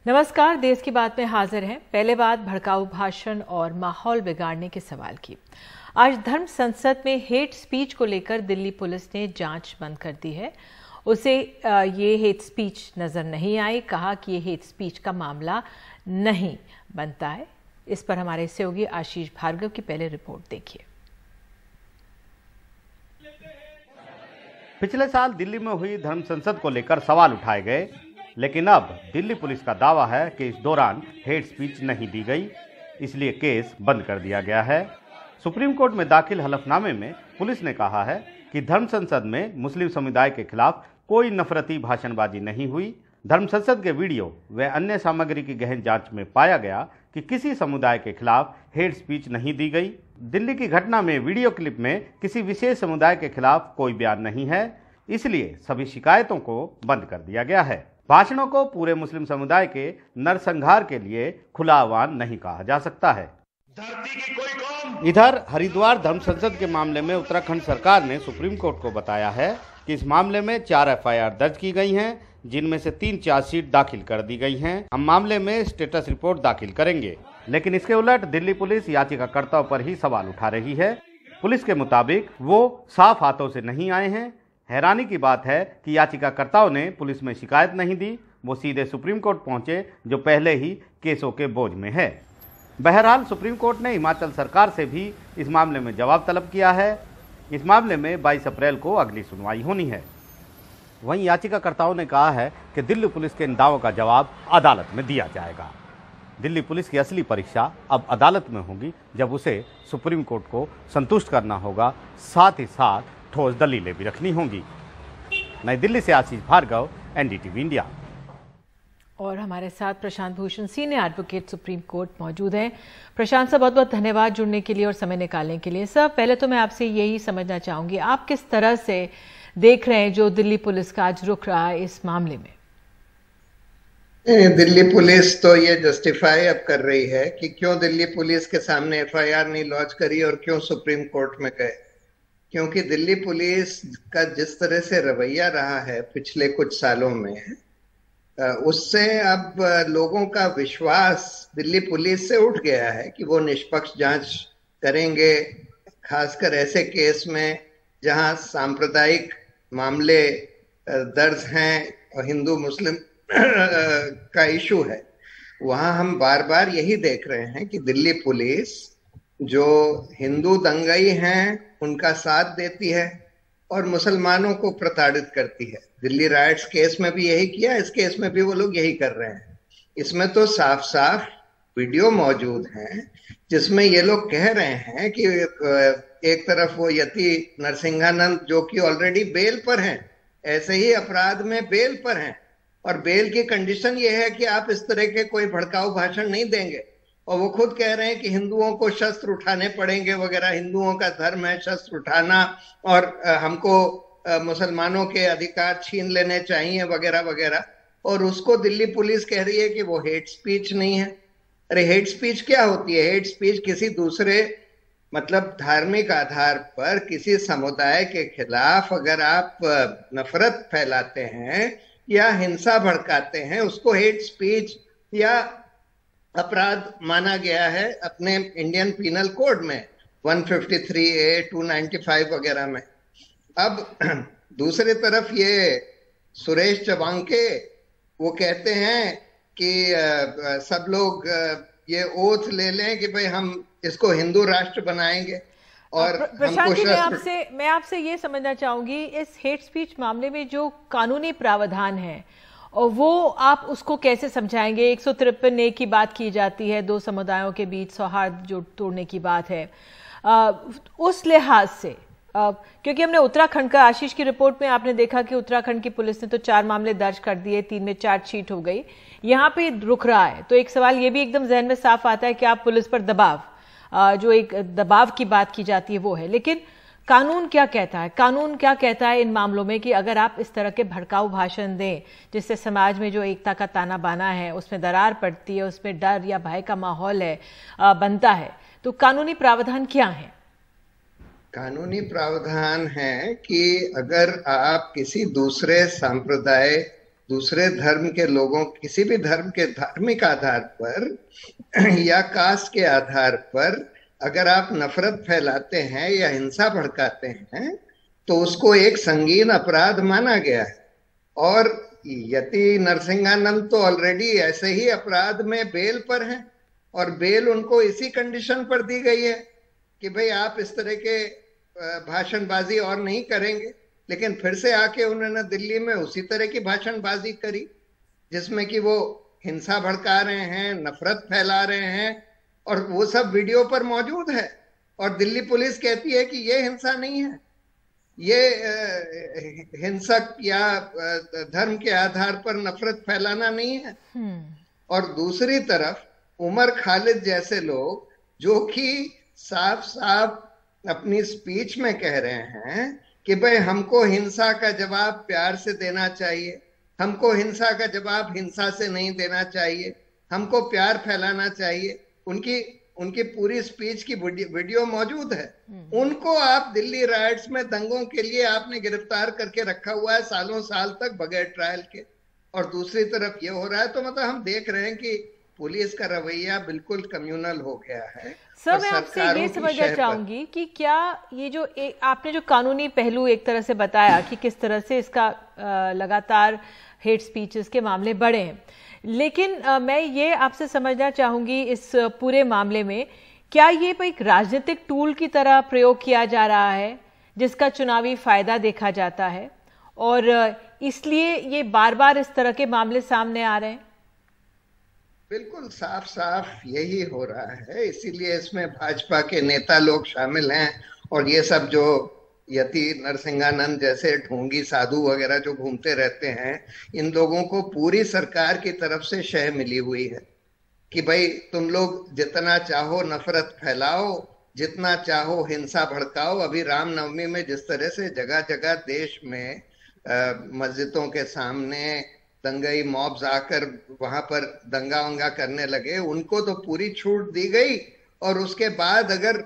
नमस्कार, देश की बात में हाजिर हैं। पहले बात भड़काऊ भाषण और माहौल बिगाड़ने के सवाल की। आज धर्म संसद में हेट स्पीच को लेकर दिल्ली पुलिस ने जांच बंद कर दी है। उसे ये हेट स्पीच नजर नहीं आई, कहा कि ये हेट स्पीच का मामला नहीं बनता है। इस पर हमारे सहयोगी आशीष भार्गव की पहले रिपोर्ट देखिए। पिछले साल दिल्ली में हुई धर्म संसद को लेकर सवाल उठाए गए, लेकिन अब दिल्ली पुलिस का दावा है कि इस दौरान हेट स्पीच नहीं दी गई, इसलिए केस बंद कर दिया गया है। सुप्रीम कोर्ट में दाखिल हलफनामे में पुलिस ने कहा है कि धर्म संसद में मुस्लिम समुदाय के खिलाफ कोई नफरती भाषणबाजी नहीं हुई। धर्म संसद के वीडियो व अन्य सामग्री की गहन जांच में पाया गया कि किसी समुदाय के खिलाफ हेट स्पीच नहीं दी गई। दिल्ली की घटना में वीडियो क्लिप में किसी विशेष समुदाय के खिलाफ कोई बयान नहीं है, इसलिए सभी शिकायतों को बंद कर दिया गया है। भाषणों को पूरे मुस्लिम समुदाय के नरसंहार के लिए खुला आह्वान नहीं कहा जा सकता है। धरती की कोई कौम। इधर हरिद्वार धर्म संसद के मामले में उत्तराखंड सरकार ने सुप्रीम कोर्ट को बताया है कि इस मामले में 4 एफआईआर दर्ज की गई हैं, जिनमें से 3 चार्जशीट दाखिल कर दी गई हैं। हम मामले में स्टेटस रिपोर्ट दाखिल करेंगे, लेकिन इसके उलट दिल्ली पुलिस याचिकाकर्ताओं पर ही सवाल उठा रही है। पुलिस के मुताबिक वो साफ हाथों से नहीं आए हैं। हैरानी की बात है कि याचिकाकर्ताओं ने पुलिस में शिकायत नहीं दी, वो सीधे सुप्रीम कोर्ट पहुंचे, जो पहले ही केसों के बोझ में है। बहरहाल सुप्रीम कोर्ट ने हिमाचल सरकार से भी इस मामले में जवाब तलब किया है। इस मामले में 22 अप्रैल को अगली सुनवाई होनी है। वहीं याचिकाकर्ताओं ने कहा है कि दिल्ली पुलिस के इन दावों का जवाब अदालत में दिया जाएगा। दिल्ली पुलिस की असली परीक्षा अब अदालत में होगी, जब उसे सुप्रीम कोर्ट को संतुष्ट करना होगा, साथ ही साथ ठोस दलीलें भी रखनी होंगी। नई दिल्ली से आशीष भार्गव, एनडीटीवी इंडिया। और हमारे साथ Prashant Bhushan, senior advocate Supreme Court, मौजूद हैं। प्रशांत साहब, बहुत बहुत धन्यवाद जुड़ने के लिए और समय निकालने के लिए। सर, पहले तो मैं आपसे यही समझना चाहूंगी, आप किस तरह से देख रहे हैं जो दिल्ली पुलिस का आज रुख रहा है इस मामले में? दिल्ली पुलिस तो ये जस्टिफाई अब कर रही है कि क्यों दिल्ली पुलिस के सामने एफआईआर नहीं लॉन्च करी और क्यों सुप्रीम कोर्ट में गए। क्योंकि दिल्ली पुलिस का जिस तरह से रवैया रहा है पिछले कुछ सालों में, उससे अब लोगों का विश्वास दिल्ली पुलिस से उठ गया है कि वो निष्पक्ष जांच करेंगे, खासकर ऐसे केस में जहां सांप्रदायिक मामले दर्ज हैं और हिंदू मुस्लिम का इशू है। वहां हम बार बार यही देख रहे हैं कि दिल्ली पुलिस जो हिंदू दंगाई हैं उनका साथ देती है और मुसलमानों को प्रताड़ित करती है। दिल्ली राइट्स केस में भी यही किया, इस केस में भी वो लोग यही कर रहे हैं। इसमें तो साफ साफ वीडियो मौजूद हैं जिसमें ये लोग कह रहे हैं कि एक तरफ वो यति नरसिंहानंद जो कि ऑलरेडी बेल पर हैं, ऐसे ही अपराध में बेल पर हैं, और बेल की कंडीशन ये है कि आप इस तरह के कोई भड़काऊ भाषण नहीं देंगे। और वो खुद कह रहे हैं कि हिंदुओं को शस्त्र उठाने पड़ेंगे वगैरह, हिंदुओं का धर्म है शस्त्र उठाना और हमको मुसलमानों के अधिकार छीन लेने चाहिए वगैरह वगैरह। और उसको दिल्ली पुलिस कह रही है कि वो हेट स्पीच नहीं है। अरे हेट स्पीच क्या होती है? हेट स्पीच किसी दूसरे मतलब धार्मिक आधार पर किसी समुदाय के खिलाफ अगर आप नफरत फैलाते हैं या हिंसा भड़काते हैं, उसको हेट स्पीच या अपराध माना गया है अपने इंडियन पीनल कोड में 153A 295 वगैरह में। अब दूसरी तरफ ये सुरेश चवांके वो कहते हैं कि सब लोग ये ओथ ले लें कि भाई हम इसको हिंदू राष्ट्र बनाएंगे। और प्रशांत जी, मैं आपसे ये समझना चाहूंगी, इस हेट स्पीच मामले में जो कानूनी प्रावधान है और वो आप उसको कैसे समझाएंगे? 153A की बात की जाती है, 2 समुदायों के बीच सौहार्द जो तोड़ने की बात है। उस लिहाज से क्योंकि हमने उत्तराखंड का, आशीष की रिपोर्ट में आपने देखा कि उत्तराखंड की पुलिस ने तो 4 मामले दर्ज कर दिए, 3 में चार्जशीट हो गई, यहाँ पे रुक रहा है। तो एक सवाल ये भी एकदम जहन में साफ आता है कि आप पुलिस पर दबाव, जो एक दबाव की बात की जाती है वो है, लेकिन कानून क्या कहता है? कानून क्या कहता है इन मामलों में कि अगर आप इस तरह के भड़काऊ भाषण दें जिससे समाज में जो एकता का ताना बाना है उसमें दरार पड़ती है, उसमें डर या भय का माहौल है बनता है, तो कानूनी प्रावधान क्या है? कानूनी प्रावधान है कि अगर आप किसी दूसरे संप्रदाय दूसरे धर्म के लोगों, किसी भी धर्म के धार्मिक आधार पर या कास्ट के आधार पर अगर आप नफरत फैलाते हैं या हिंसा भड़काते हैं तो उसको एक संगीन अपराध माना गया है। और यति नरसिंहानंद तो ऑलरेडी ऐसे ही अपराध में बेल पर हैं, और बेल उनको इसी कंडीशन पर दी गई है कि भाई आप इस तरह के भाषणबाजी और नहीं करेंगे। लेकिन फिर से आके उन्होंने दिल्ली में उसी तरह की भाषणबाजी करी जिसमें कि वो हिंसा भड़का रहे हैं, नफरत फैला रहे हैं, और वो सब वीडियो पर मौजूद है। और दिल्ली पुलिस कहती है कि ये हिंसा नहीं है, ये हिंसक या धर्म के आधार पर नफरत फैलाना नहीं है। और दूसरी तरफ उमर खालिद जैसे लोग जो कि साफ साफ अपनी स्पीच में कह रहे हैं कि भाई हमको हिंसा का जवाब प्यार से देना चाहिए, हमको हिंसा का जवाब हिंसा से नहीं देना चाहिए, हमको प्यार फैलाना चाहिए। उनकी पूरी स्पीच की वीडियो मौजूद है। उनको आप दिल्ली राइट्स में दंगों के लिए आपने गिरफ्तार करके रखा हुआ है सालों साल तक बगैर ट्रायल के। और दूसरी तरफ ये हो रहा है, तो मतलब हम देख रहे हैं कि पुलिस का रवैया बिल्कुल कम्युनल हो गया है। सर, मैं आपसे ये समझना चाहूंगी कि क्या ये जो आपने जो कानूनी पहलू एक तरह से बताया कि किस तरह से इसका लगातार हेट स्पीचेस के मामले बढ़े हैं, लेकिन मैं ये आपसे समझना चाहूंगी इस पूरे मामले में क्या ये एक राजनीतिक टूल की तरह प्रयोग किया जा रहा है जिसका चुनावी फायदा देखा जाता है और इसलिए ये बार बार इस तरह के मामले सामने आ रहे हैं? बिल्कुल साफ साफ यही हो रहा है, इसीलिए इसमें भाजपा के नेता लोग शामिल हैं। और ये सब जो यति नरसिंहानंद जैसे ढोंगी साधु वगैरह जो घूमते रहते हैं, इन लोगों को पूरी सरकार की तरफ से शह मिली हुई है कि भाई तुम लोग जितना चाहो नफरत फैलाओ, जितना चाहो हिंसा भड़काओ। अभी रामनवमी में जिस तरह से जगह जगह देश में मस्जिदों के सामने दंगाई मॉब्स आकर वहां पर दंगा वंगा करने लगे, उनको तो पूरी छूट दी गई। और उसके बाद अगर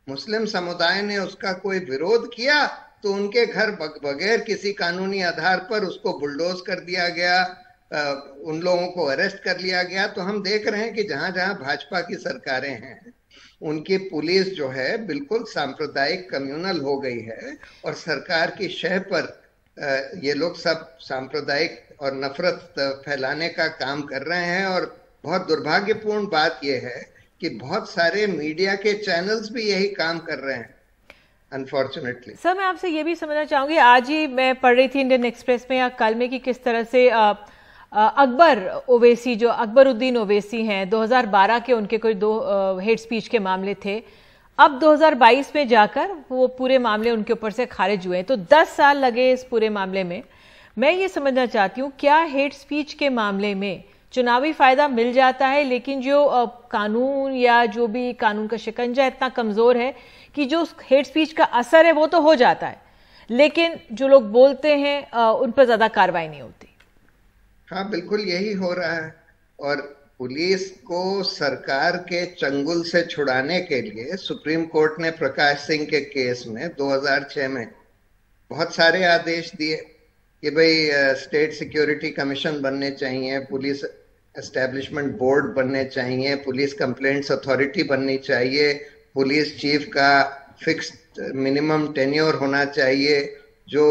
मुस्लिम समुदाय ने उसका कोई विरोध किया तो उनके घर बगैर किसी कानूनी आधार पर उसको बुलडोज कर दिया गया, उन लोगों को अरेस्ट कर लिया गया। तो हम देख रहे हैं कि जहां जहां भाजपा की सरकारें हैं उनकी पुलिस जो है बिल्कुल सांप्रदायिक कम्युनल हो गई है, और सरकार की शह पर ये लोग सब सांप्रदायिक और नफरत फैलाने का काम कर रहे हैं। और बहुत दुर्भाग्यपूर्ण बात यह है कि बहुत सारे मीडिया के चैनल्स भी यही काम कर रहे हैं, अनफॉर्चुनेटली। सर, मैं आपसे ये भी समझना चाहूंगी, आज ही मैं पढ़ रही थी इंडियन एक्सप्रेस में या कल में कि किस तरह से अकबर ओवैसी, जो अकबरुद्दीन ओवैसी हैं, 2012 के उनके कोई 2 हेट स्पीच के मामले थे, अब 2022 में जाकर वो पूरे मामले उनके ऊपर से खारिज हुए। तो 10 साल लगे इस पूरे मामले में। मैं ये समझना चाहती हूँ, क्या हेट स्पीच के मामले में चुनावी फायदा मिल जाता है, लेकिन जो कानून या जो भी कानून का शिकंजा इतना कमजोर है कि जो हेट स्पीच का असर है वो तो हो जाता है, लेकिन जो लोग बोलते हैं उन पर ज्यादा कार्रवाई नहीं होती? हाँ, बिल्कुल यही हो रहा है। और पुलिस को सरकार के चंगुल से छुड़ाने के लिए सुप्रीम कोर्ट ने प्रकाश सिंह के केस में 2006 में बहुत सारे आदेश दिए कि भाई स्टेट सिक्योरिटी कमीशन बनने चाहिए, पुलिस एस्टेब्लिशमेंट बोर्ड बनने चाहिए, पुलिस कंप्लेंट्स अथॉरिटी बननी चाहिए, पुलिस चीफ का फिक्स्ड मिनिमम टेन्योर होना चाहिए, जो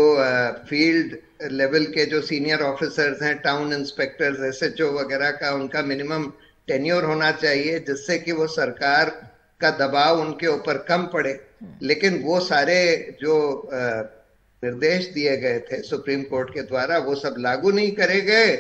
फील्ड लेवल के जो सीनियर ऑफिसर्स हैं, टाउन इंस्पेक्टर्स, एसएचओ वगैरह का उनका मिनिमम टेन्योर होना चाहिए, जिससे कि वो सरकार का दबाव उनके ऊपर कम पड़े। लेकिन वो सारे जो निर्देश दिए गए थे सुप्रीम कोर्ट के द्वारा वो सब लागू नहीं करे गए,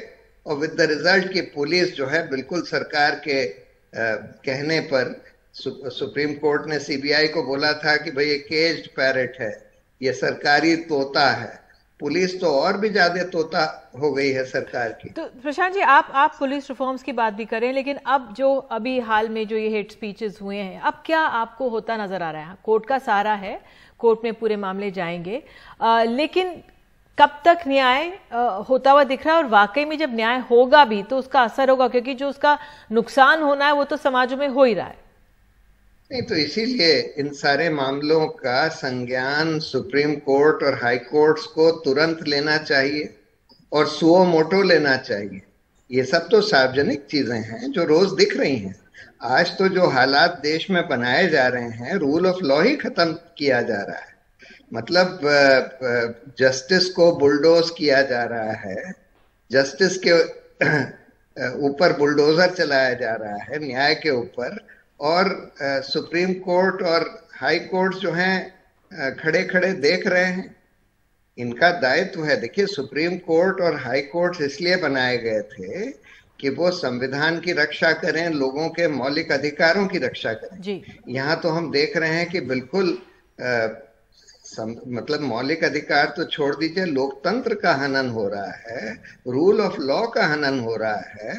और विद द रिजल्ट की पुलिस जो है बिल्कुल सरकार के कहने पर, सुप्रीम कोर्ट ने सीबीआई को बोला था कि भाई ये केज्ड पैरेट है, ये सरकारी तोता है। पुलिस तो और भी ज्यादा तोता हो गई है सरकार की। तो प्रशांत जी, आप पुलिस रिफॉर्म्स की बात भी करें, लेकिन अब जो अभी हाल में जो ये हेट स्पीचेस हुए हैं, अब क्या आपको होता नजर आ रहा है? कोर्ट का सहारा है, कोर्ट में पूरे मामले जाएंगे, लेकिन कब तक न्याय होता हुआ दिख रहा है? और वाकई में जब न्याय होगा भी तो उसका असर होगा, क्योंकि जो उसका नुकसान होना है वो तो समाजों में हो ही रहा है। नहीं, तो इसीलिए इन सारे मामलों का संज्ञान सुप्रीम कोर्ट और हाई कोर्ट्स को तुरंत लेना चाहिए। और सुओ मोटो लेना चाहिए। ये सब तो सार्वजनिक चीजें हैं जो रोज दिख रही हैं। आज तो जो हालात देश में बनाए जा रहे हैं, रूल ऑफ लॉ ही खत्म किया जा रहा है। मतलब जस्टिस को बुलडोज किया जा रहा है, जस्टिस के ऊपर बुलडोजर चलाया जा रहा है, न्याय के ऊपर। और सुप्रीम कोर्ट और हाई कोर्ट जो हैं खड़े खड़े देख रहे हैं। इनका दायित्व है। देखिए, सुप्रीम कोर्ट और हाई कोर्ट इसलिए बनाए गए थे कि वो संविधान की रक्षा करें, लोगों के मौलिक अधिकारों की रक्षा करें जी। यहाँ तो हम देख रहे हैं कि बिल्कुल मतलब मौलिक अधिकार तो छोड़ दीजिए, लोकतंत्र का हनन हो रहा है, रूल ऑफ लॉ का हनन हो रहा है।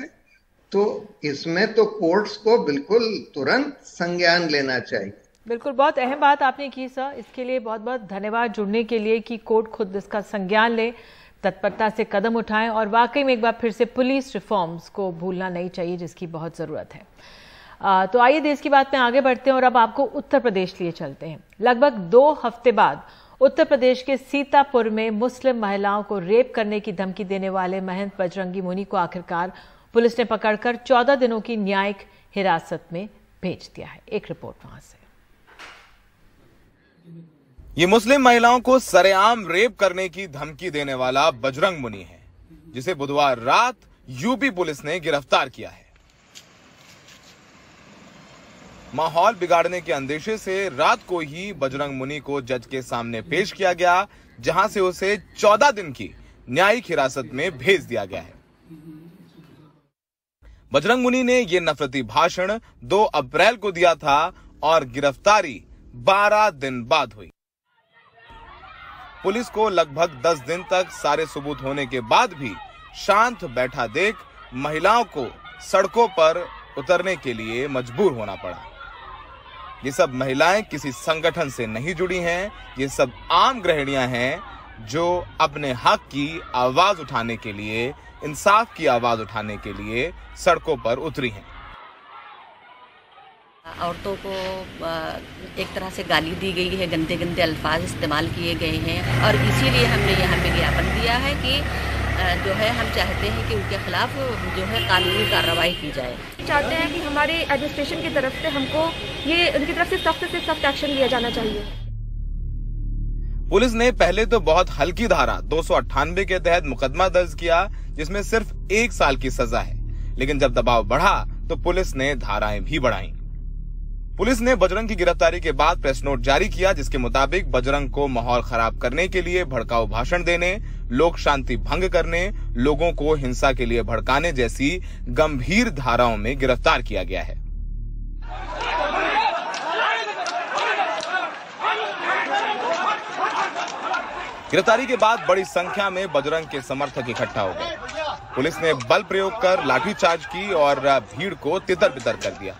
तो इसमें तो कोर्ट्स को बिल्कुल तुरंत संज्ञान लेना चाहिए। बिल्कुल, बहुत अहम बात आपने की सर, इसके लिए बहुत बहुत धन्यवाद जुड़ने के लिए कि कोर्ट खुद इसका संज्ञान ले, तत्परता से कदम उठाएं और वाकई में एक बार फिर से पुलिस रिफॉर्म्स को भूलना नहीं चाहिए जिसकी बहुत ज़रूरत है। तो आइए देश की बात में आगे बढ़ते हैं और अब आपको उत्तर प्रदेश लिए चलते हैं। लगभग 2 हफ्ते बाद उत्तर प्रदेश के सीतापुर में मुस्लिम महिलाओं को रेप करने की धमकी देने वाले महंत बजरंगी मुनि को आखिरकार पुलिस ने पकड़कर 14 दिनों की न्यायिक हिरासत में भेज दिया है। एक रिपोर्ट वहां से। ये मुस्लिम महिलाओं को सरेआम रेप करने की धमकी देने वाला बजरंग मुनि है, जिसे बुधवार रात यूपी पुलिस ने गिरफ्तार किया है। माहौल बिगाड़ने के अंदेशे से रात को ही बजरंग मुनि को जज के सामने पेश किया गया, जहां से उसे 14 दिन की न्यायिक हिरासत में भेज दिया गया है। बजरंग मुनि ने यह नफरती भाषण 2 अप्रैल को दिया था और गिरफ्तारी 12 दिन बाद हुई। पुलिस को लगभग 10 दिन तक सारे सबूत होने के बाद भी शांत बैठा देख महिलाओं को सड़कों पर उतरने के लिए मजबूर होना पड़ा। ये सब महिलाएं किसी संगठन से नहीं जुड़ी हैं, ये सब आम गृहिणियां हैं जो अपने हक की आवाज उठाने के लिए, इंसाफ की आवाज उठाने के लिए सड़कों पर उतरी हैं। औरतों को एक तरह से गाली दी गई है, गंदे गंदे अल्फाज इस्तेमाल किए गए हैं और इसीलिए हमने यहाँ पे ज्ञापन दिया है कि जो है हम चाहते हैं कि उनके खिलाफ जो है कानूनी कार्रवाई की जाए। चाहते हैं कि हमारे एडमिनिस्ट्रेशन की तरफ से हमको ये उनकी तरफ से सख्त एक्शन लिया जाना चाहिए। पुलिस ने पहले तो बहुत हल्की धारा 298 के तहत मुकदमा दर्ज किया, जिसमें सिर्फ 1 साल की सजा है, लेकिन जब दबाव बढ़ा तो पुलिस ने धाराएं भी बढ़ाई। पुलिस ने बजरंग की गिरफ्तारी के बाद प्रेस नोट जारी किया, जिसके मुताबिक बजरंग को माहौल खराब करने के लिए भड़काऊ भाषण देने, लोक शांति भंग करने, लोगों को हिंसा के लिए भड़काने जैसी गंभीर धाराओं में गिरफ्तार किया गया है। गिरफ्तारी के बाद बड़ी संख्या में बजरंग के समर्थक इकट्ठा हो गए। पुलिस ने बल प्रयोग कर लाठीचार्ज की और भीड़ को तितर बितर कर दिया।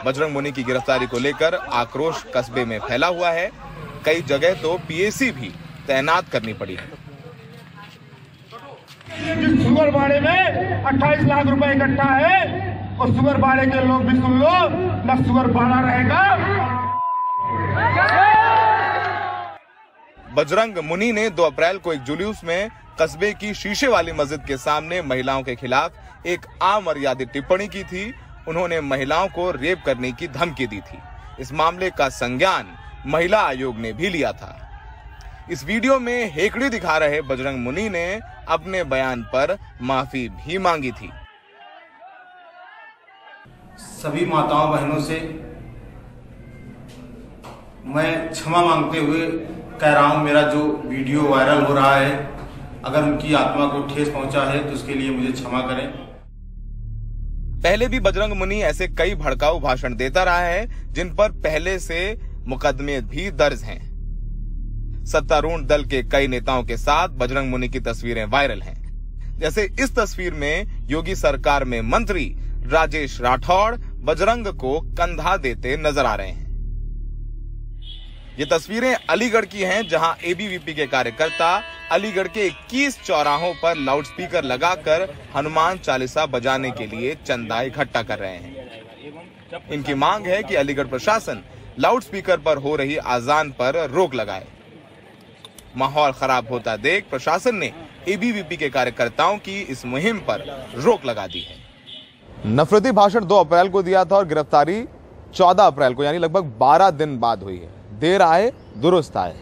बजरंग मुनि की गिरफ्तारी को लेकर आक्रोश कस्बे में फैला हुआ है। कई जगह तो पीएसी भी तैनात करनी पड़ी है। सुगर बाड़े में 28 लाख रुपए इकट्ठा है और सुगर बाड़े के लोग भी सुन लो, न सुगर बाड़ा रहेगा। बजरंग मुनि ने 2 अप्रैल को एक जुलूस में कस्बे की शीशे वाली मस्जिद के सामने महिलाओं के खिलाफ एक अमर्यादित टिप्पणी की थी। उन्होंने महिलाओं को रेप करने की धमकी दी थी। इस मामले का संज्ञान महिला आयोग ने भी लिया था। इस वीडियो में हेकड़ी दिखा रहे बजरंग मुनि ने अपने बयान पर माफी भी मांगी थी। सभी माताओं बहनों से मैं क्षमा मांगते हुए कह रहा हूं, मेरा जो वीडियो वायरल हो रहा है, अगर उनकी आत्मा को ठेस पहुंचा है तो उसके लिए मुझे क्षमा करें। पहले भी बजरंग मुनि ऐसे कई भड़काऊ भाषण देता रहा है, जिन पर पहले से मुकदमे भी दर्ज हैं। सत्तारूढ़ दल के कई नेताओं के साथ बजरंग मुनि की तस्वीरें वायरल हैं। जैसे इस तस्वीर में योगी सरकार में मंत्री राजेश राठौड़ बजरंग को कंधा देते नजर आ रहे हैं। ये तस्वीरें अलीगढ़ की हैं, जहां एबीवीपी के कार्यकर्ता अलीगढ़ के 21 चौराहों पर लाउडस्पीकर लगाकर हनुमान चालीसा बजाने के लिए चंदा इकट्ठा कर रहे हैं। इनकी मांग है कि अलीगढ़ प्रशासन लाउडस्पीकर पर हो रही आजान पर रोक लगाए। माहौल खराब होता देख प्रशासन ने एबीवीपी के कार्यकर्ताओं की इस मुहिम पर रोक लगा दी है। नफरती भाषण 2 अप्रैल को दिया था और गिरफ्तारी 14 अप्रैल को, यानी लगभग 12 दिन बाद हुई है। देर आए दुरुस्त आए।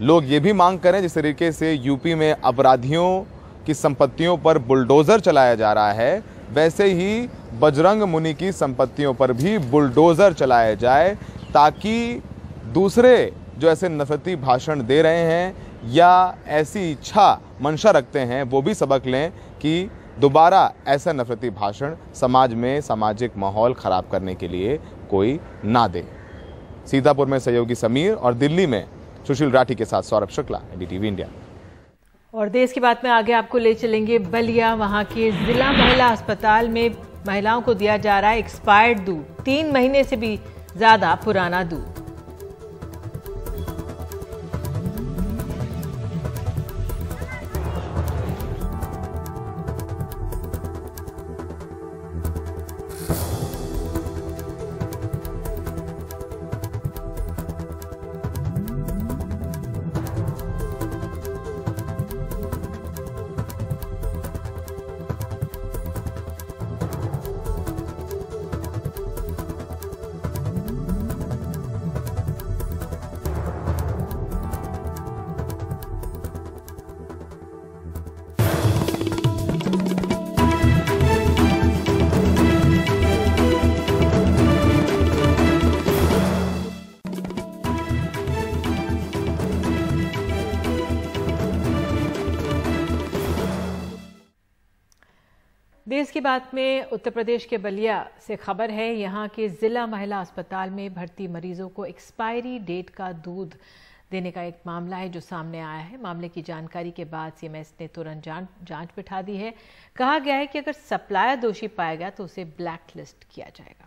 लोग ये भी मांग करें जिस तरीके से यूपी में अपराधियों की संपत्तियों पर बुलडोजर चलाया जा रहा है, वैसे ही बजरंग मुनि की संपत्तियों पर भी बुलडोजर चलाया जाए, ताकि दूसरे जो ऐसे नफरती भाषण दे रहे हैं या ऐसी इच्छा मंशा रखते हैं वो भी सबक लें कि दोबारा ऐसा नफरती भाषण समाज में सामाजिक माहौल खराब करने के लिए कोई ना दे। सीतापुर में सहयोगी समीर और दिल्ली में सुशील राठी के साथ सौरभ शुक्ला, एनडीटीवी इंडिया। और देश की बात में आगे आपको ले चलेंगे बलिया। वहां के जिला महिला अस्पताल में महिलाओं को दिया जा रहा है एक्सपायर्ड दूध, 3 महीने से भी ज्यादा पुराना दूध। देश की बात में उत्तर प्रदेश के बलिया से खबर है। यहाँ के जिला महिला अस्पताल में भर्ती मरीजों को एक्सपायरी डेट का दूध देने का एक मामला है जो सामने आया है। मामले की जानकारी के बाद सीएमएस ने तुरंत जांच बिठा दी है। कहा गया है कि अगर सप्लायर दोषी पाया गया तो उसे ब्लैक लिस्ट किया जाएगा।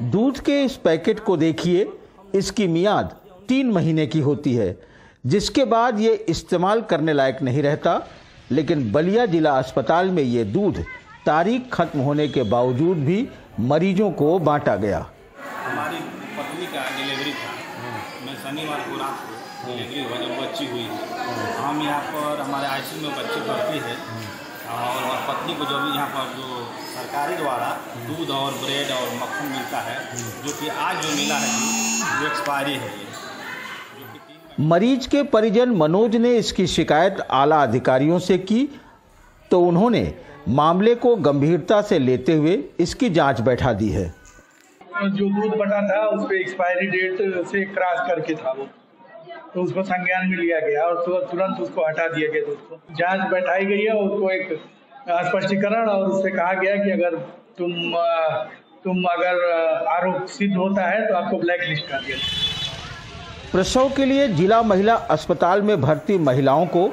दूध के इस पैकेट को देखिए, इसकी मियाद 3 महीने की होती है, जिसके बाद ये इस्तेमाल करने लायक नहीं रहता। लेकिन बलिया जिला अस्पताल में ये दूध तारीख खत्म होने के बावजूद भी मरीजों को बांटा गया। हमारी पत्नी का डिलीवरी था, मैं शनिवार को रात को डिलीवरी हुआ जब बच्ची हुई। हम यहाँ पर हमारे आईसीयू में बच्ची भर्ती है और पत्नी को जब यहाँ पर जो सरकारी द्वारा दूध और ब्रेड और मक्खन मिलता है, जो कि आज जो मिला है वो एक्सपायरी है। मरीज के परिजन मनोज ने इसकी शिकायत आला अधिकारियों से की तो उन्होंने मामले को गंभीरता से लेते हुए इसकी जांच बैठा दी है। जो दूध बटा था उस पर एक्सपायरी डेट से क्रॉस करके था वो, तो उसको संज्ञान में लिया गया और तुरंत उसको हटा दिया गया। दोस्तों जांच बैठाई गई है, उसको एक स्पष्टीकरण और उससे कहा गया कि अगर तुम अगर आरोप सिद्ध होता है तो आपको ब्लैक लिस्ट कर दिया। प्रसव के लिए जिला महिला अस्पताल में भर्ती महिलाओं को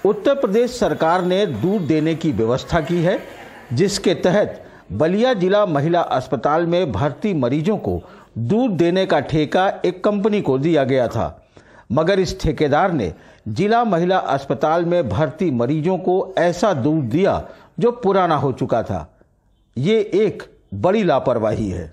उत्तर प्रदेश सरकार ने दूध देने की व्यवस्था की है, जिसके तहत बलिया जिला महिला अस्पताल में भर्ती मरीजों को दूध देने का ठेका एक कंपनी को दिया गया था। मगर इस ठेकेदार ने जिला महिला अस्पताल में भर्ती मरीजों को ऐसा दूध दिया जो पुराना हो चुका था। ये एक बड़ी लापरवाही है।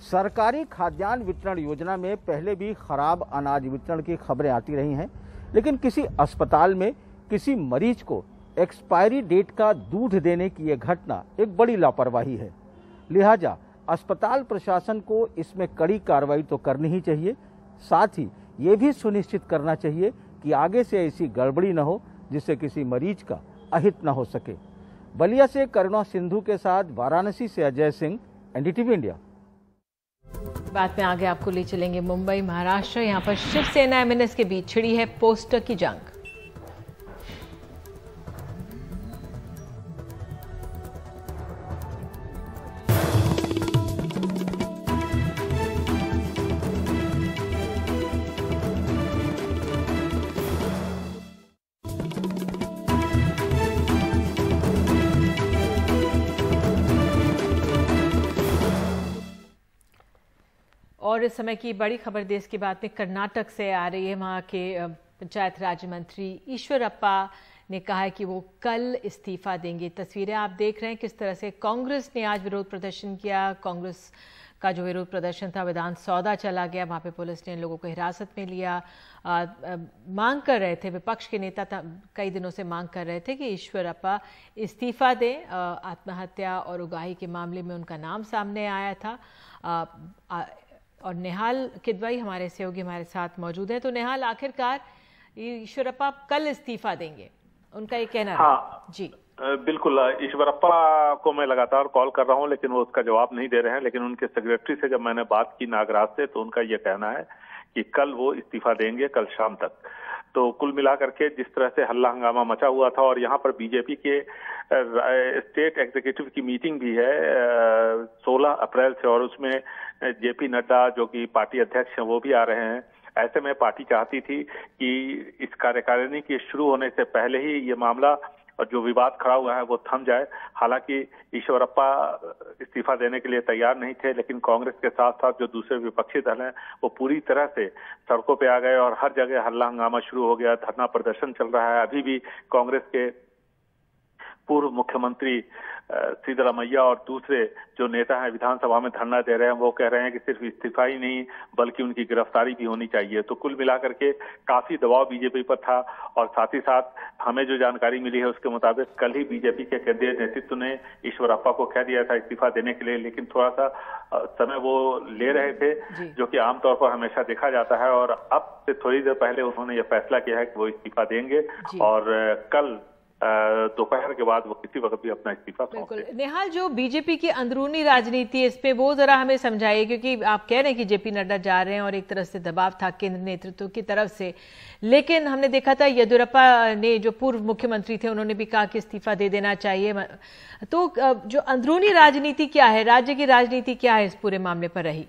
सरकारी खाद्यान्न वितरण योजना में पहले भी खराब अनाज वितरण की खबरें आती रही हैं, लेकिन किसी अस्पताल में किसी मरीज को एक्सपायरी डेट का दूध देने की यह घटना एक बड़ी लापरवाही है। लिहाजा अस्पताल प्रशासन को इसमें कड़ी कार्रवाई तो करनी ही चाहिए, साथ ही ये भी सुनिश्चित करना चाहिए कि आगे से ऐसी गड़बड़ी न हो जिससे किसी मरीज का अहित न हो सके। बलिया से करुणा सिंधु के साथ वाराणसी से अजय सिंह, एनडीटीवी इंडिया। बात में आगे आपको ले चलेंगे मुंबई, महाराष्ट्र। यहां पर शिवसेना एमएनएस के बीच छिड़ी है पोस्टर की जंग। और इस समय की बड़ी खबर देश की बात में कर्नाटक से आ रही है। वहां के पंचायत राज्य मंत्री ईश्वरप्पा ने कहा है कि वो कल इस्तीफा देंगे। तस्वीरें आप देख रहे हैं किस तरह से कांग्रेस ने आज विरोध प्रदर्शन किया। कांग्रेस का जो विरोध प्रदर्शन था विधान सौदा चला गया। वहां पे पुलिस ने इन लोगों को हिरासत में लिया। मांग कर रहे थे, विपक्ष के नेता कई दिनों से मांग कर रहे थे कि ईश्वरप्पा इस्तीफा दें। आत्महत्या और उगाही के मामले में उनका नाम सामने आया था। और निहाल किदवई हमारे सहयोगी हमारे साथ मौजूद है। तो निहाल, आखिरकार ईश्वरप्पा कल इस्तीफा देंगे, उनका ये कहना हाँ जी। बिल्कुल, ईश्वरप्पा को मैं लगातार कॉल कर रहा हूं लेकिन वो उसका जवाब नहीं दे रहे हैं। लेकिन उनके सेक्रेटरी से जब मैंने बात की नागराज से, तो उनका ये कहना है कि कल वो इस्तीफा देंगे, कल शाम तक। तो कुल मिलाकर के जिस तरह से हल्ला हंगामा मचा हुआ था, और यहाँ पर बीजेपी के स्टेट एग्जीक्यूटिव की मीटिंग भी है 16 अप्रैल से, और उसमें जेपी नड्डा जो कि पार्टी अध्यक्ष हैं वो भी आ रहे हैं। ऐसे में पार्टी चाहती थी कि इस कार्यकारिणी के शुरू होने से पहले ही ये मामला और जो विवाद खड़ा हुआ है वो थम जाए। हालांकि ईश्वरप्पा इस्तीफा देने के लिए तैयार नहीं थे, लेकिन कांग्रेस के साथ साथ जो दूसरे विपक्षी दल हैं वो पूरी तरह से सड़कों पे आ गए और हर जगह हल्ला हंगामा शुरू हो गया। धरना प्रदर्शन चल रहा है। अभी भी कांग्रेस के पूर्व मुख्यमंत्री सिद्धरामैया और दूसरे जो नेता हैं विधानसभा में धरना दे रहे हैं। वो कह रहे हैं कि सिर्फ इस्तीफा ही नहीं बल्कि उनकी गिरफ्तारी भी होनी चाहिए। तो कुल मिलाकर के काफी दबाव बीजेपी पर था, और साथ ही साथ हमें जो जानकारी मिली है उसके मुताबिक कल ही बीजेपी के केंद्रीय नेतृत्व ने ईश्वरप्पा को कह दिया था इस्तीफा देने के लिए, लेकिन थोड़ा सा समय वो ले रहे थे, जो कि आमतौर पर हमेशा देखा जाता है। और अब से थोड़ी देर पहले उन्होंने यह फैसला किया है कि वो इस्तीफा देंगे, और कल दोपहर के बाद वो किसी वक्त भी अपना इस्तीफा सौंप दें। निहाल, जो बीजेपी की अंदरूनी राजनीति इस पे वो जरा हमें समझाइए, क्योंकि आप कह रहे हैं कि जेपी नड्डा जा रहे हैं और एक तरह से दबाव था केंद्र नेतृत्व की तरफ से, लेकिन हमने देखा था येदियुरप्पा ने, जो पूर्व मुख्यमंत्री थे, उन्होंने भी कहा कि इस्तीफा दे देना चाहिए। तो जो अंदरूनी राजनीति क्या है, राज्य की राजनीति क्या है इस पूरे मामले पर रही?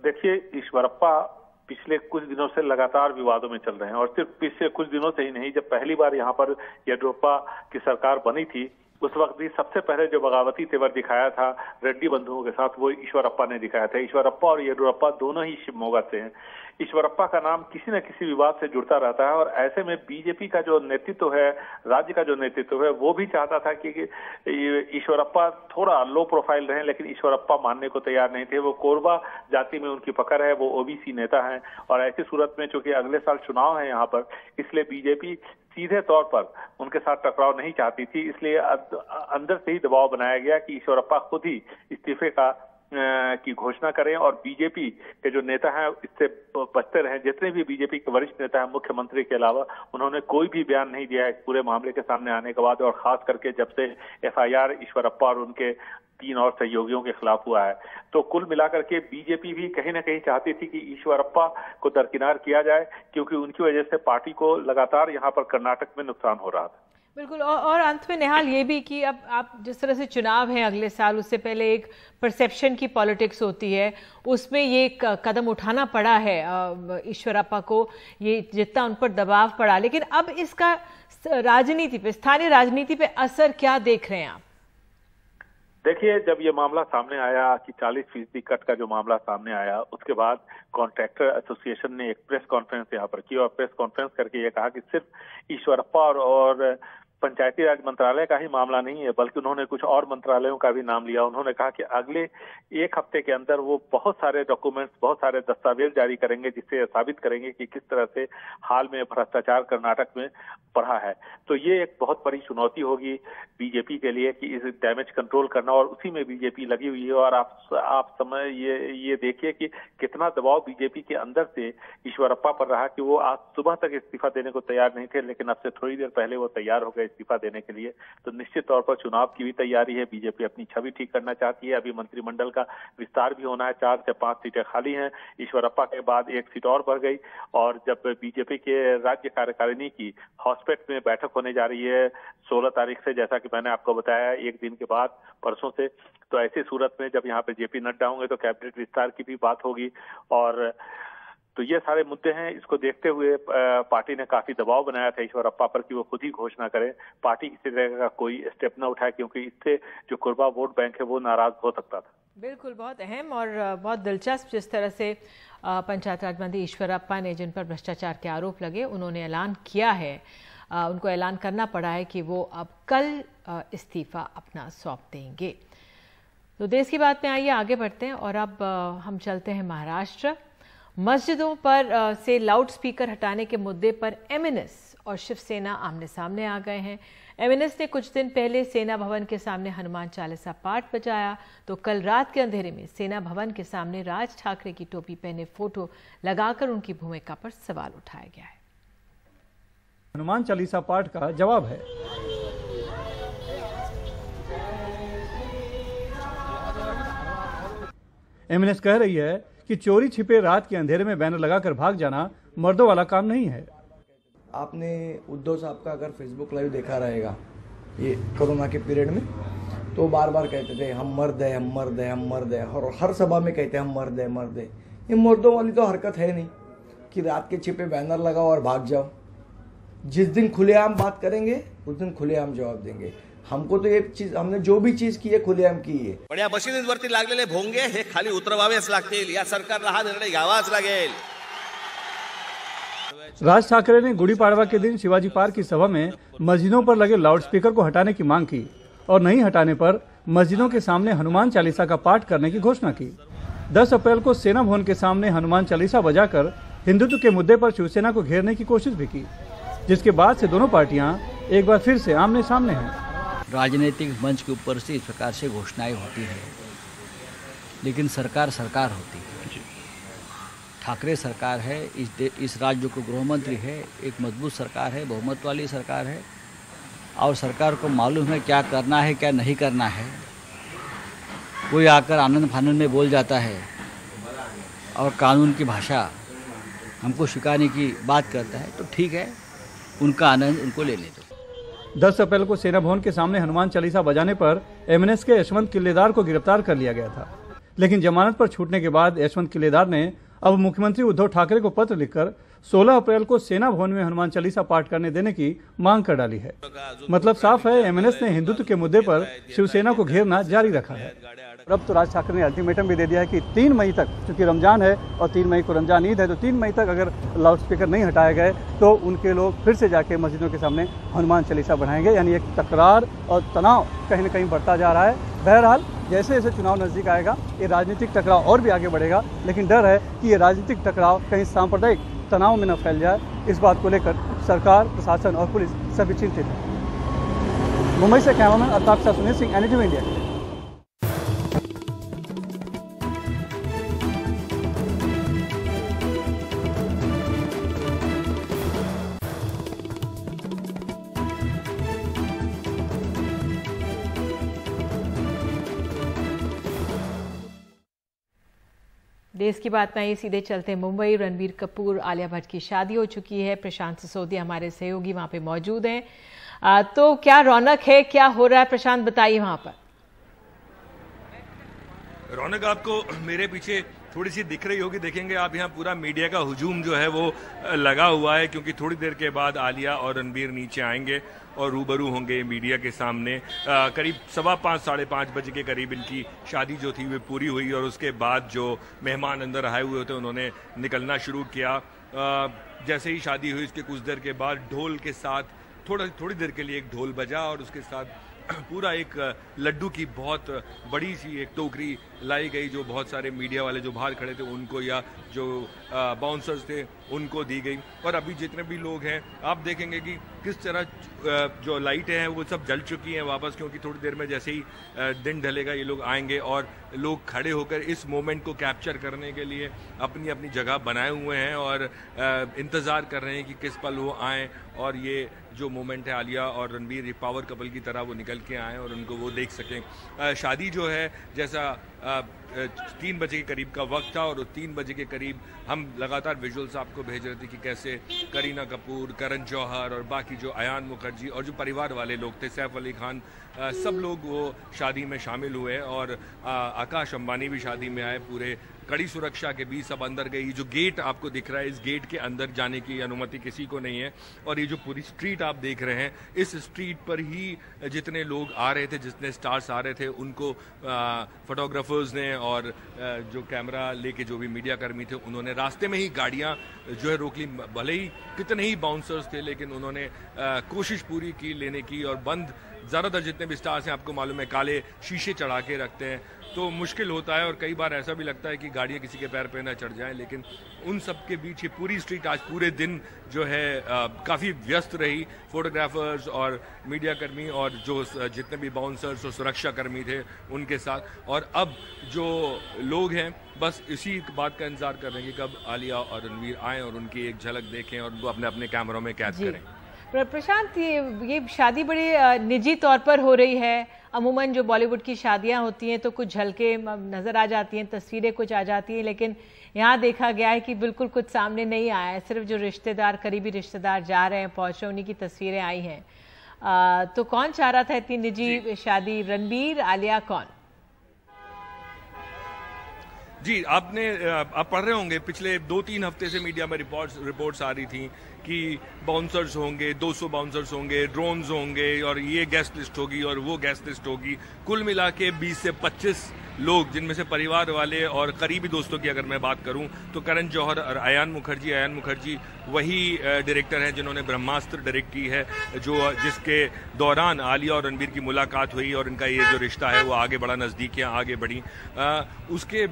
देखिए, ईश्वरप्पा पिछले कुछ दिनों से लगातार विवादों में चल रहे हैं, और सिर्फ पिछले कुछ दिनों से ही नहीं, जब पहली बार यहाँ पर येदियुरप्पा की सरकार बनी थी उस वक्त भी सबसे पहले जो बगावती तेवर दिखाया था रेड्डी बंधुओं के साथ, वो ईश्वरप्पा ने दिखाया था। ईश्वरप्पा और येदियुरप्पा दोनों ही शिवमोगा से हैं। ईश्वरप्पा का नाम किसी न किसी विवाद से जुड़ता रहता है, और ऐसे में बीजेपी का जो नेतृत्व है, राज्य का जो नेतृत्व है, वो भी चाहता था कि ईश्वरप्पा थोड़ा लो प्रोफाइल रहे, लेकिन ईश्वरप्पा मानने को तैयार नहीं थे। वो कोरबा जाति में उनकी पकड़ है, वो ओबीसी नेता हैं, और ऐसी सूरत में चूंकि अगले साल चुनाव है यहाँ पर, इसलिए बीजेपी सीधे तौर पर उनके साथ टकराव नहीं चाहती थी। इसलिए अंदर से ही दबाव बनाया गया कि ईश्वरप्पा खुद ही इस्तीफे की घोषणा करें, और बीजेपी के जो नेता हैं इससे बचते रहें। जितने भी बीजेपी के वरिष्ठ नेता हैं मुख्यमंत्री के अलावा, उन्होंने कोई भी बयान नहीं दिया है इस पूरे मामले के सामने आने के बाद, और खास करके जब से एफआईआर ईश्वरप्पा और उनके 3 और सहयोगियों के खिलाफ हुआ है। तो कुल मिलाकर के बीजेपी भी कहीं ना कहीं चाहती थी कि ईश्वरप्पा को दरकिनार किया जाए, क्योंकि उनकी वजह से पार्टी को लगातार यहाँ पर कर्नाटक में नुकसान हो रहा था। बिल्कुल। और अंत में निहाल, ये भी कि अब आप जिस तरह से चुनाव है अगले साल, उससे पहले एक परसेप्शन की पॉलिटिक्स होती है, उसमें ये कदम उठाना पड़ा है ईश्वरप्पा को, ये जितना उन पर दबाव पड़ा, लेकिन अब इसका राजनीति पे, स्थानीय राजनीति पे असर क्या देख रहे हैं आप? देखिए, जब ये मामला सामने आया कि 40% कट का जो मामला सामने आया, उसके बाद कॉन्ट्रैक्टर एसोसिएशन ने एक प्रेस कॉन्फ्रेंस यहाँ पर की, और प्रेस कॉन्फ्रेंस करके ये कहा कि सिर्फ ईश्वरप्पा और पंचायती राज मंत्रालय का ही मामला नहीं है, बल्कि उन्होंने कुछ और मंत्रालयों का भी नाम लिया। उन्होंने कहा कि अगले 1 हफ्ते के अंदर वो बहुत सारे डॉक्यूमेंट्स, बहुत सारे दस्तावेज जारी करेंगे, जिससे साबित करेंगे कि किस तरह से हाल में भ्रष्टाचार कर्नाटक में बढ़ा है। तो ये एक बहुत बड़ी चुनौती होगी बीजेपी के लिए कि इस डैमेज कंट्रोल करना, और उसी में बीजेपी लगी हुई है। और आप समय ये देखिए कि कितना दबाव बीजेपी के अंदर से ईश्वरप्पा पर रहा कि वो आज सुबह तक इस्तीफा देने को तैयार नहीं थे, लेकिन अब से थोड़ी देर पहले वो तैयार हो गए इस्तीफा देने के लिए। तो निश्चित तौर पर चुनाव की भी तैयारी है, बीजेपी अपनी छवि ठीक करना चाहती है। अभी मंत्रिमंडल का विस्तार भी होना है, 4 से 5 सीटें खाली हैं। ईश्वरप्पा के बाद 1 सीट और बढ़ गई, और जब बीजेपी के राज्य कार्यकारिणी की हॉस्पेट में बैठक होने जा रही है 16 तारीख से, जैसा कि मैंने आपको बताया, 1 दिन के बाद परसों से, तो ऐसी सूरत में जब यहाँ पे जेपी नड्डा होंगे तो कैबिनेट विस्तार की भी बात होगी। और तो ये सारे मुद्दे हैं। इसको देखते हुए पार्टी ने काफी दबाव बनाया था ईश्वरप्पा पर कि वो खुद ही घोषणा करें, पार्टी किसी तरह का कोई स्टेप न उठाए, क्योंकि इससे जो कोरबा वोट बैंक है वो नाराज हो सकता था। बिल्कुल, बहुत अहम और बहुत दिलचस्प जिस तरह से पंचायत राज मंत्री ईश्वरप्पा ने, जिन पर भ्रष्टाचार के आरोप लगे, उन्होंने ऐलान किया है, उनको ऐलान करना पड़ा है कि वो अब कल इस्तीफा अपना सौंप देंगे। तो देश की बात में आइए आगे बढ़ते हैं और अब हम चलते हैं महाराष्ट्र। मस्जिदों पर से लाउड स्पीकर हटाने के मुद्दे पर एमएनएस और शिवसेना आमने सामने आ गए हैं। एमएनएस ने कुछ दिन पहले सेना भवन के सामने हनुमान चालीसा पाठ बजाया, तो कल रात के अंधेरे में सेना भवन के सामने राज ठाकरे की टोपी पहने फोटो लगाकर उनकी भूमिका पर सवाल उठाया गया है। हनुमान चालीसा पाठ का जवाब है। एमएनएस कह रही है कि चोरी छिपे रात के अंधेरे में बैनर लगाकर भाग जाना मर्दों वाला काम नहीं है। आपने उद्धव साहब का अगर फेसबुक लाइव देखा रहेगा ये कोरोना के पीरियड में, तो बार बार कहते थे हम मर्द है, हम मर्द है, हम मर्द है, और हर सभा में कहते हैं हम मर्द है, मर्द है। ये मर्दों वाली तो हरकत है नहीं कि रात के छिपे बैनर लगाओ और भाग जाओ। जिस दिन खुलेआम बात करेंगे उस दिन खुलेआम जवाब देंगे। हमको तो ये चीज, हमने जो भी चीज की है खुलेआम की है। पण या मशिदींवरती लागलेले भोंगे हे खाली उतरवावेच लागतील। या सरकारला हा निर्णय घ्यावाच लागेल। राज ठाकरे ने गुड़ी पाड़वा के दिन शिवाजी पार्क की सभा में मस्जिदों पर लगे लाउडस्पीकर को हटाने की मांग की और नहीं हटाने पर मस्जिदों के सामने हनुमान चालीसा का पाठ करने की घोषणा की। 10 अप्रैल को सेना भवन के सामने हनुमान चालीसा बजाकर हिंदुत्व के मुद्दे पर शिवसेना को घेरने की कोशिश भी की, जिसके बाद से दोनों पार्टियां एक बार फिर से आमने सामने हैं। राजनीतिक मंच के ऊपर से इस प्रकार से घोषणाएं होती है, लेकिन सरकार सरकार होती है। ठाकरे सरकार है, इस राज्य को गृह मंत्री है, एक मजबूत सरकार है, बहुमत वाली सरकार है, और सरकार को मालूम है क्या करना है क्या नहीं करना है। कोई आकर आनंद फानंद में बोल जाता है और कानून की भाषा हमको सिखाने की बात करता है, तो ठीक है, उनका आनंद उनको लेने दो। 10 अप्रैल को सेना भवन के सामने हनुमान चालीसा बजाने पर एमएनएस के यशवंत किल्लेदार को गिरफ्तार कर लिया गया था, लेकिन जमानत पर छूटने के बाद यशवंत किल्लेदार ने अब मुख्यमंत्री उद्धव ठाकरे को पत्र लिखकर 16 अप्रैल को सेना भवन में हनुमान चालीसा पाठ करने देने की मांग कर डाली है। मतलब साफ है, एमएनएस ने हिंदुत्व के मुद्दे पर शिवसेना को घेरना जारी रखा है। अब तो राज ठाकरे ने अल्टीमेटम भी दे दिया है कि 3 मई तक, क्योंकि रमजान है और 3 मई को रमजान ईद है, तो 3 मई तक अगर लाउडस्पीकर नहीं हटाए गए तो उनके लोग फिर से जाके मस्जिदों के सामने हनुमान चालीसा बढ़ाएंगे। यानी एक तकरार और तनाव कहीं न कहीं बढ़ता जा रहा है। बहरहाल जैसे जैसे चुनाव नजदीक आएगा ये राजनीतिक टकराव और भी आगे बढ़ेगा, लेकिन डर है कि ये राजनीतिक टकराव कहीं सांप्रदायिक तनाव में न फैल जाए। इस बात को लेकर सरकार, प्रशासन और पुलिस सभी चिंतित है। मुंबई से cameraman Altaf Shah, Sunil Singh, NDTV India. देश की बात में आइए सीधे चलते हैं मुंबई। रणबीर कपूर, आलिया भट्ट की शादी हो चुकी है। प्रशांत सिसोदिया हमारे सहयोगी वहां पे मौजूद हैं। तो क्या रौनक है, क्या हो रहा है प्रशांत, बताइए वहां पर। रौनक आपको मेरे पीछे थोड़ी सी दिख रही होगी, देखेंगे आप यहाँ पूरा मीडिया का हुजूम जो है वो लगा हुआ है, क्योंकि थोड़ी देर के बाद आलिया और रणबीर नीचे आएंगे और रूबरू होंगे मीडिया के सामने। करीब 5:15 साढ़े 5 बजे के करीब इनकी शादी जो थी वो पूरी हुई और उसके बाद जो मेहमान अंदर आए हुए थे उन्होंने निकलना शुरू किया। जैसे ही शादी हुई उसके कुछ देर के बाद ढोल के साथ थोड़ी देर के लिए एक ढोल बजा और उसके साथ पूरा एक लड्डू की बहुत बड़ी सी एक टोकरी लाई गई, जो बहुत सारे मीडिया वाले जो बाहर खड़े थे उनको या जो बाउंसर्स थे उनको दी गई। और अभी जितने भी लोग हैं आप देखेंगे कि किस तरह जो लाइटें हैं वो सब जल चुकी हैं वापस, क्योंकि थोड़ी देर में जैसे ही दिन ढलेगा ये लोग आएंगे और लोग खड़े होकर इस मोमेंट को कैप्चर करने के लिए अपनी अपनी जगह बनाए हुए हैं और इंतज़ार कर रहे हैं कि किस पल वो आएँ और ये जो मोमेंट है आलिया और रणबीर पावर कपल की तरह वो निकल के आएँ और उनको वो देख सकें। शादी जो है जैसा 3 बजे के करीब का वक्त था और 3 बजे के करीब हम लगातार विजुअल्स आपको भेज रहे थे कि कैसे करीना कपूर, करण जौहर और बाकी जो अयान मुखर्जी और जो परिवार वाले लोग थे, सैफ अली खान, सब लोग वो शादी में शामिल हुए और आकाश अंबानी भी शादी में आए। पूरे कड़ी सुरक्षा के बीच सब अंदर गई। जो गेट आपको दिख रहा है इस गेट के अंदर जाने की अनुमति किसी को नहीं है और ये जो पूरी स्ट्रीट आप देख रहे हैं इस स्ट्रीट पर ही जितने लोग आ रहे थे, जितने स्टार्स आ रहे थे उनको फोटोग्राफर्स ने और जो कैमरा लेके जो भी मीडिया कर्मी थे उन्होंने रास्ते में ही गाड़ियां जो है रोक ली। भले ही कितने ही बाउंसर्स थे लेकिन उन्होंने कोशिश पूरी की लेने की और बंद ज़्यादातर जितने भी स्टार्स हैं आपको मालूम है काले शीशे चढ़ा के रखते हैं, तो मुश्किल होता है और कई बार ऐसा भी लगता है कि गाड़ियाँ किसी के पैर पे ना चढ़ जाएं। लेकिन उन सब के बीच ये पूरी स्ट्रीट आज पूरे दिन जो है काफ़ी व्यस्त रही, फोटोग्राफर्स और मीडिया कर्मी और जो जितने भी बाउंसर्स और सुरक्षा कर्मी थे उनके साथ। और अब जो लोग हैं बस इसी बात का इंतजार कर रहे हैं कि कब आलिया और रणवीर आएँ और उनकी एक झलक देखें और उनको अपने अपने कैमरों में कैद करें। प्रशांत, ये शादी बड़ी निजी तौर पर हो रही है। अमूमन जो बॉलीवुड की शादियां होती हैं तो कुछ झलके नज़र आ जाती हैं, तस्वीरें कुछ आ जाती हैं, लेकिन यहाँ देखा गया है कि बिल्कुल कुछ सामने नहीं आया है। सिर्फ जो रिश्तेदार, करीबी रिश्तेदार जा रहे हैं, पहुँच रहे, उन्हीं की तस्वीरें आई हैं। तो कौन चाह रहा था इतनी निजी शादी? रणबीर, आलिया, कौन? जी, आप पढ़ रहे होंगे पिछले 2-3 हफ्ते से मीडिया में रिपोर्ट्स आ रही थी कि बाउंसर्स होंगे, 200 बाउंसर्स होंगे, ड्रोन्स होंगे और ये गेस्ट लिस्ट होगी और वो गेस्ट लिस्ट होगी। कुल मिला के 20 से 25 लोग, जिनमें से परिवार वाले और करीबी दोस्तों की अगर मैं बात करूं तो करण जौहर और अयान मुखर्जी वही डायरेक्टर हैं जिन्होंने ब्रह्मास्त्र डायरेक्ट की है, जिसके दौरान आलिया और रणबीर की मुलाकात हुई और इनका ये जो रिश्ता है वो आगे बढ़ा, नज़दीकियाँ आगे बढ़ी। उसके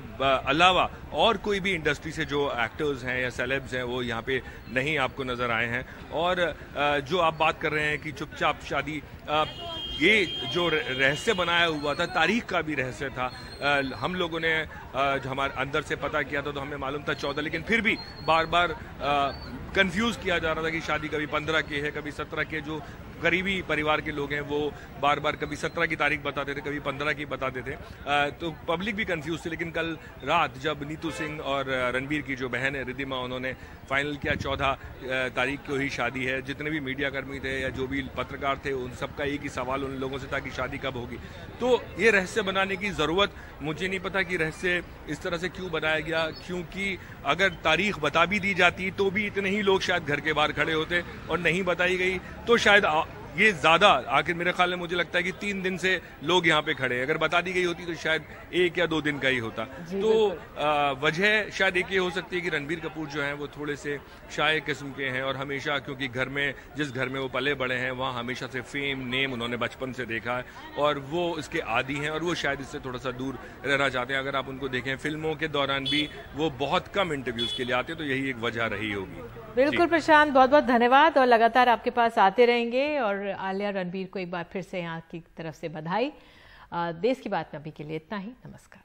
अलावा और कोई भी इंडस्ट्री से जो एक्टर्स हैं या सेलेब्स हैं वो यहाँ पे नहीं आपको नज़र आए हैं। और जो आप बात कर रहे हैं कि चुपचाप शादी, ये जो रहस्य बनाया हुआ था, तारीख का भी रहस्य था। हम लोगों ने हमारे अंदर से पता किया था तो हमें मालूम था 14, लेकिन फिर भी बार बार कंफ्यूज किया जा रहा था कि शादी कभी 15 की है, कभी 17 की। जो करीबी परिवार के लोग हैं वो बार बार कभी 17 की तारीख बताते थे, कभी 15 की बताते थे, तो पब्लिक भी कंफ्यूज थी। लेकिन कल रात जब नीतू सिंह और रणबीर की जो बहन है रिद्धिमा, उन्होंने फाइनल किया 14 तारीख को ही शादी है। जितने भी मीडिया कर्मी थे या जो भी पत्रकार थे उन सबका एक ही सवाल उन लोगों से था कि शादी कब होगी। तो ये रहस्य बनाने की ज़रूरत, मुझे नहीं पता कि रहस्य इस तरह से क्यों बनाया गया, क्योंकि अगर तारीख बता भी दी जाती तो भी इतने ही लोग शायद घर के बाहर खड़े होते, और नहीं बताई गई तो शायद ये ज्यादा, आखिर मेरे ख्याल में मुझे लगता है कि 3 दिन से लोग यहाँ पे खड़े हैं। अगर बता दी गई होती तो शायद 1 या 2 दिन का ही होता। तो वजह शायद एक ये हो सकती है कि रणबीर कपूर जो हैं वो थोड़े से शाय किस्म के हैं और हमेशा, क्योंकि घर में, जिस घर में वो पले बड़े हैं वहाँ हमेशा से फेम, नेम उन्होंने बचपन से देखा है और वो इसके आदी हैं और वो शायद इससे थोड़ा सा दूर रहना चाहते हैं। अगर आप उनको देखें फिल्मों के दौरान भी वो बहुत कम इंटरव्यूज के लिए आते, तो यही एक वजह रही होगी। बिल्कुल प्रशांत, बहुत बहुत धन्यवाद और लगातार आपके पास आते रहेंगे। और आलिया, रणबीर को एक बार फिर से यहाँ की तरफ से बधाई। देश की बात में अभी के लिए इतना ही। नमस्कार।